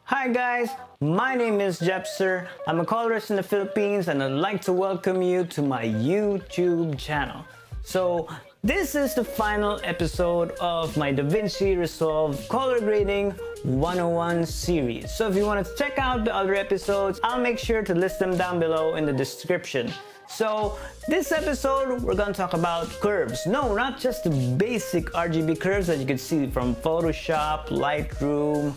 Hi guys, my name is Jepster. I'm a colorist in the Philippines and I'd like to welcome you to my YouTube channel. So this is the final episode of my DaVinci Resolve Color Grading 101 series. So if you want to check out the other episodes, I'll make sure to list them down below in the description. So this episode, we're going to talk about curves. No, not just the basic RGB curves that you can see from Photoshop, Lightroom,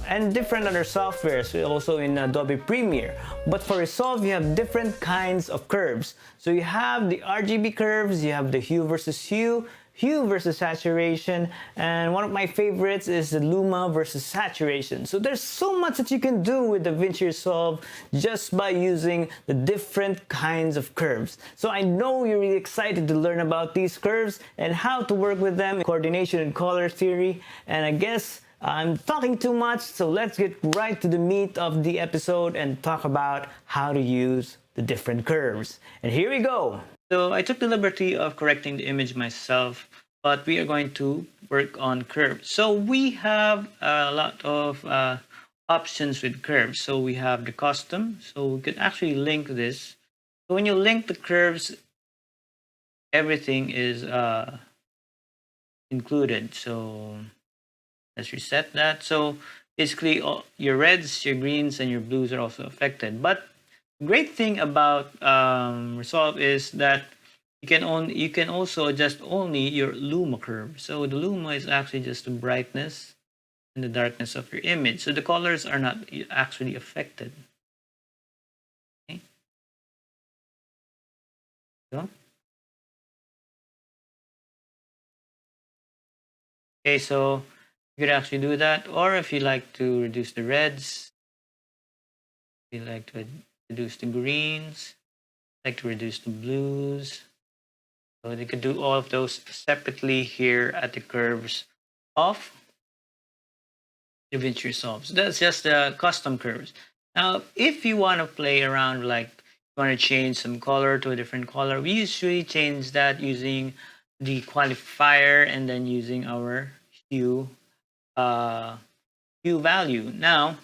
and different other softwares, also in Adobe Premiere. But for Resolve, you have different kinds of curves. So you have the RGB curves, you have the hue versus hue, hue versus saturation, and one of my favorites is the luma versus saturation. So there's so much that you can do with DaVinci Resolve just by using the different kinds of curves. So I know you're really excited to learn about these curves and how to work with them in coordination and color theory. And I guess I'm talking too much, so let's get right to the meat of the episode and talk about how to use the different curves. And here we go. So I took the liberty of correcting the image myself, but we are going to work on curves. So we have a lot of options with curves. So we have the custom. So we could actually link this. So when you link the curves, everything is included. So let's reset that. So basically your reds, your greens, and your blues are also affected. But great thing about Resolve is that you can also adjust only your luma curve. So the luma is actually just the brightness and the darkness of your image. So the colors are not actually affected. Okay. So, you could actually do that, or if you like to reduce the reds, if you like to reduce the greens, like to reduce the blues. So you could do all of those separately here at the curves of DaVinci Resolve. So that's just the custom curves. Now, if you want to play around, like you want to change some color to a different color, we usually change that using the qualifier and then using our hue hue value. Now,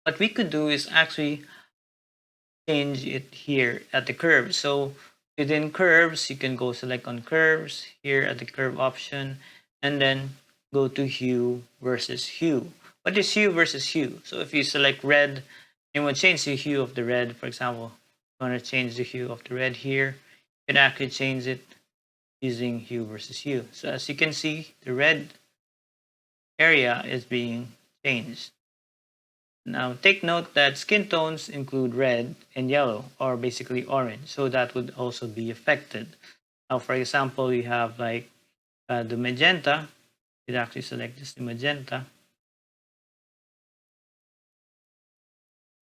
what we could do is actually change it here at the curve. So within curves, you can go select on curves here at the curve option and then go to hue versus hue. What is hue versus hue? So if you select red, you want to change the hue of the red. For example, you want to change the hue of the red here, you can actually change it using hue versus hue. So as you can see, the red area is being changed. Now take note that skin tones include red and yellow, or basically orange, so that would also be affected. Now for example, you have like the magenta. You'd actually select just the magenta,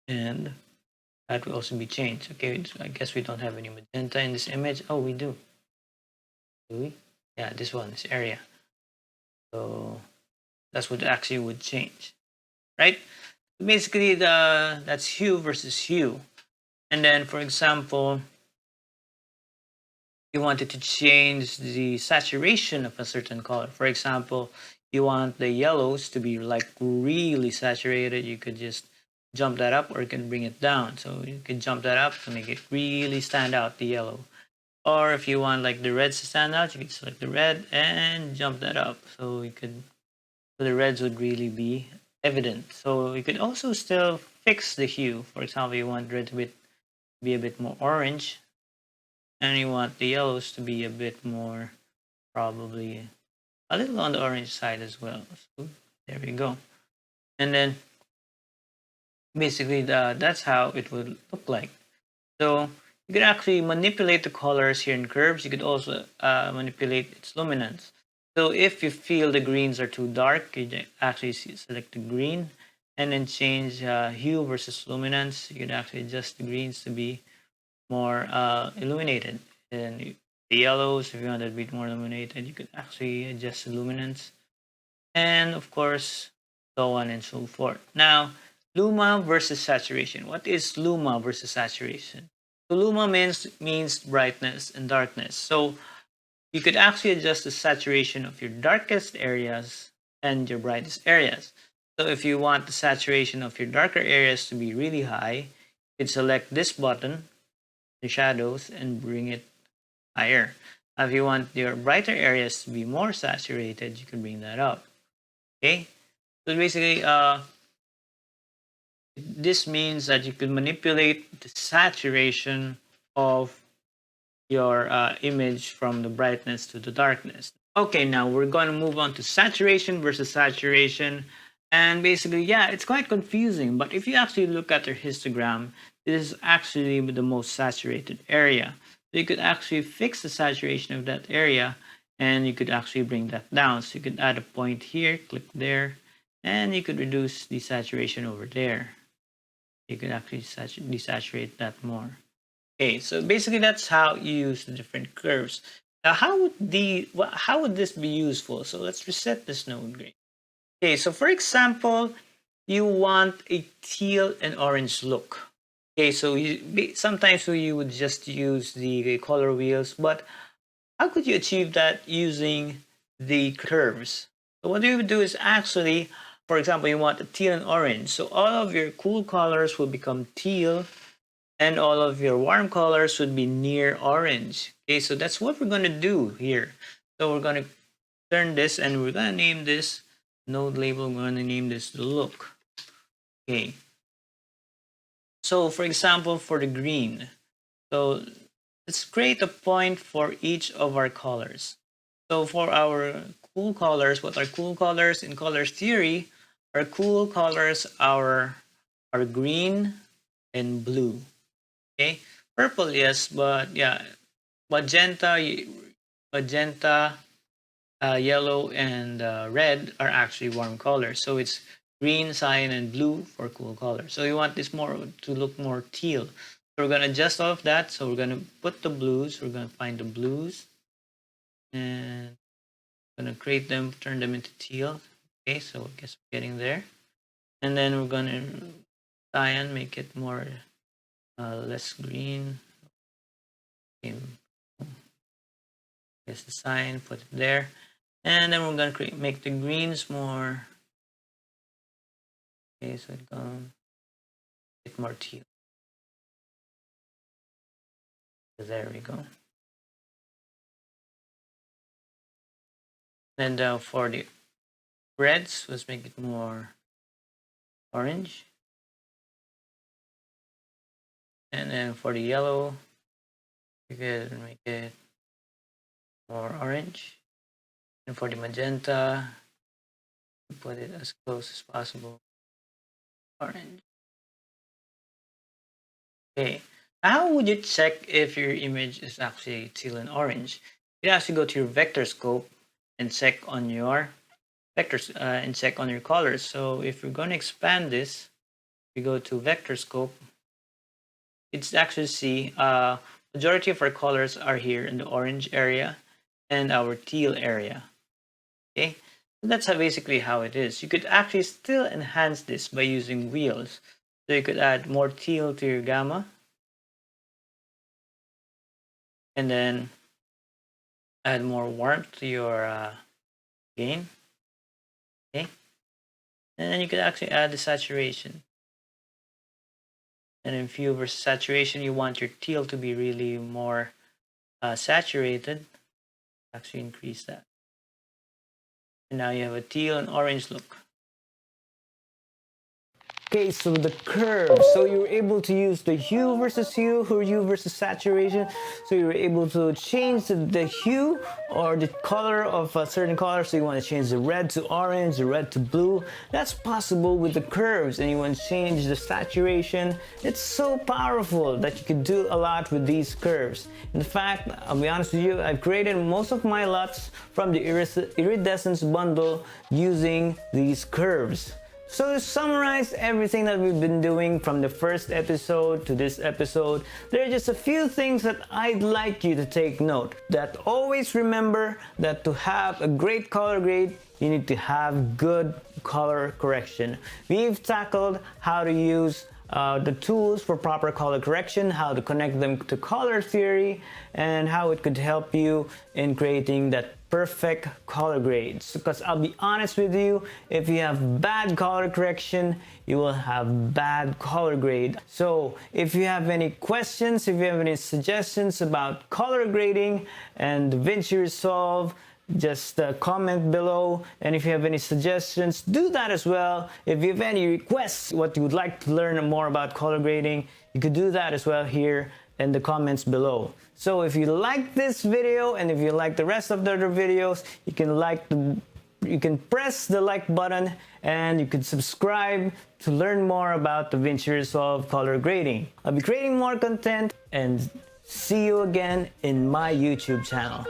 and that will also be changed. Okay, so I guess we don't have any magenta in this image. Oh, we do. Do we? Yeah, this one, this area. So that's what actually would change, right? Basically, that's hue versus hue. And then, for example, you wanted to change the saturation of a certain color. For example, you want the yellows to be like really saturated. You could just jump that up, or you can bring it down. So you can jump that up to make it really stand out, the yellow. Or if you want like the reds to stand out, you can select the red and jump that up. So the reds would really be evident. So you could also still fix the hue. For example, you want red to be a bit more orange, and you want the yellows to be a bit more, probably a little on the orange side as well. So there we go. And then basically that's how it would look like. So you could actually manipulate the colors here in curves. You could also manipulate its luminance. So if you feel the greens are too dark, you actually select the green and then change hue versus luminance. You could actually adjust the greens to be more illuminated. And the yellows, if you want it to be more illuminated, you could actually adjust the luminance. And of course, so on and so forth. Now, luma versus saturation. What is luma versus saturation? So luma means brightness and darkness. So you could actually adjust the saturation of your darkest areas and your brightest areas. So if you want the saturation of your darker areas to be really high, you can select this button, the shadows, and bring it higher. If you want your brighter areas to be more saturated, you can bring that up. Okay, so basically, this means that you can manipulate the saturation of your image from the brightness to the darkness. Okay, now we're going to move on to saturation versus saturation. And basically, yeah, it's quite confusing, but if you actually look at their histogram, this is actually the most saturated area. So you could actually fix the saturation of that area, and you could actually bring that down. So you could add a point here, click there, and you could reduce the saturation over there. You could actually desaturate that more. Okay, so basically that's how you use the different curves. Now, how would this be useful? So let's reset this node grade. Okay, so for example, you want a teal and orange look. Okay, so sometimes you would just use the color wheels, but how could you achieve that using the curves? So what you would do is actually, for example, you want a teal and orange. So all of your cool colors will become teal, and all of your warm colors would be near orange. Okay, so that's what we're going to do here. So we're going to turn this, and we're going to name this node label. We're going to name this the look. Okay, so for example, for the green, so let's create a point for each of our colors. So for our cool colors, what are cool colors in colors theory? Our cool colors are green and blue. Okay, purple, yes, but yeah, magenta, yellow, and red are actually warm colors. So it's green, cyan, and blue for cool colors. So you want this more to look more teal. So we're gonna adjust all of that. So we're gonna put the blues. We're gonna find the blues, and gonna create them, turn them into teal. Okay, so I guess we're getting there. And then we're gonna cyan, make it more less green. Okay. Here's the sign, put it there. And then we're gonna make the greens more. Okay, so it's gonna get more teal. There we go. And for the reds, let's make it more orange. And then for the yellow, we could make it more orange. And for the magenta, put it as close as possible. Orange. Okay. How would you check if your image is actually teal and orange? You actually go to your vector scope and check on your vectors and check on your colors. So if we're going to expand this, we go to vector scope. It's actually see majority of our colors are here in the orange area and our teal area. Okay, so that's basically how it is. You could actually still enhance this by using wheels. So you could add more teal to your gamma, and then add more warmth to your gain. Okay, and then you could actually add the saturation. And in hue versus saturation, you want your teal to be really more saturated. Actually increase that. And now you have a teal and orange look. Okay, so the curve. So you're able to use the hue versus hue or hue versus saturation. So you're able to change the hue or the color of a certain color. So you want to change the red to orange, the red to blue. That's possible with the curves. And you want to change the saturation. It's so powerful that you can do a lot with these curves. In fact, I'll be honest with you, I've created most of my LUTs from the iridescence bundle using these curves. So to summarize everything that we've been doing from the first episode to this episode, there are just a few things that I'd like you to take note. That always remember that to have a great color grade, you need to have good color correction. We've tackled how to use the tools for proper color correction, how to connect them to color theory, and how it could help you in creating that perfect color grades. Because I'll be honest with you, if you have bad color correction, you will have bad color grade. So if you have any questions, if you have any suggestions about color grading and DaVinci Resolve, just comment below. And if you have any suggestions, do that as well. If you have any requests, what you would like to learn more about color grading, you could do that as well here in the comments below. So if you like this video and if you like the rest of the other videos, you can press the like button and you can subscribe to learn more about DaVinci Resolve Color Grading. I'll be creating more content and see you again in my YouTube channel.